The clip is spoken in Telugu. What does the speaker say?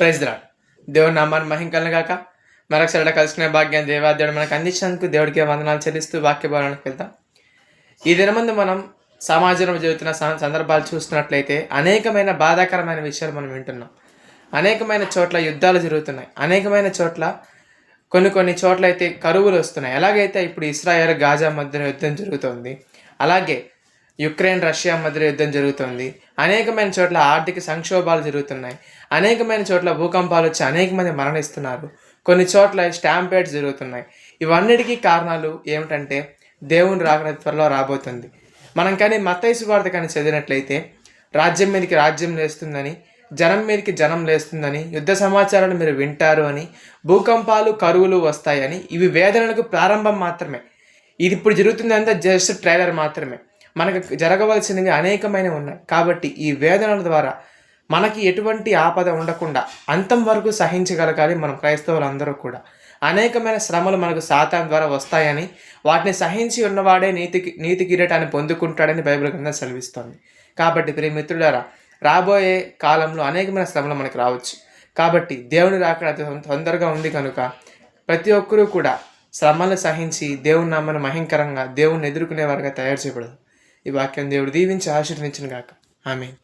Praise the lord. దేవుని నామాన్ని మహిమ గాక. మరొకసారి కలుసుకునే భాగ్యం దేవాదేవుడు మనకు అందించినందుకు దేవుడికి వందనాలు చెల్లిస్తూ వాక్య భావనకు వెళ్తాం. ఈ దినమందు మనం సమాజంలో జరుగుతున్న సందర్భాలు చూస్తున్నట్లయితే అనేకమైన బాధాకరమైన విషయాలు మనం వింటున్నాం. అనేకమైన చోట్ల యుద్ధాలు జరుగుతున్నాయి. అనేకమైన చోట్ల కొన్ని చోట్ల అయితే కరువులు వస్తున్నాయి. ఎలాగైతే ఇప్పుడు ఇస్రాయేల్ గాజా మధ్యన యుద్ధం జరుగుతోంది, అలాగే యుక్రెయిన్ రష్యా మధ్య యుద్ధం జరుగుతుంది. అనేకమైన చోట్ల ఆర్థిక సంక్షోభాలు జరుగుతున్నాయి. అనేకమైన చోట్ల భూకంపాలు వచ్చి అనేక మంది మరణిస్తున్నారు. కొన్ని చోట్ల స్టాంపేడ్స్ జరుగుతున్నాయి. ఇవన్నిటికీ కారణాలు ఏమిటంటే దేవుని రాకడ త్వరలో రాబోతుంది. మనం కానీ మత్తయి సువార్త కానీ చదివినట్లయితే రాజ్యం మీదకి రాజ్యం లేస్తుందని, జనం మీదకి జనం లేస్తుందని, యుద్ధ సమాచారాలు మీరు వింటారు అని, భూకంపాలు కరువులు వస్తాయని, ఇవి వేదనలకు ప్రారంభం మాత్రమే. ఇది ఇప్పుడు జరుగుతుందంతా జస్ట్ ట్రైలర్ మాత్రమే. మనకు జరగవలసినవి అనేకమైనవి ఉన్నాయి. కాబట్టి ఈ వేదనల ద్వారా మనకి ఎటువంటి ఆపద ఉండకుండా అంతం వరకు సహించగలగాలి మనం క్రైస్తవులందరూ కూడా. అనేకమైన శ్రమలు మనకు సాతాను ద్వారా వస్తాయని, వాటిని సహించి ఉన్నవాడే నీతి కిరీటాన్ని పొందుకుంటాడని బైబిల్ గ్రంథం సెలవిస్తోంది. కాబట్టి ప్రియ మిత్రులారా, రాబోయే కాలంలో అనేకమైన శ్రమలు మనకు రావచ్చు. కాబట్టి దేవుని రాకడ తొందరగా ఉంది కనుక ప్రతి ఒక్కరూ కూడా శ్రమలు సహించి దేవుని నామను మహింకరంగా దేవుని ఎదుర్కొనే వారుగా తయారు చేయబడదు. ఈ వాక్యం దేవుడు దీవించి ఆశీర్వదించును గాక. ఆమేన్.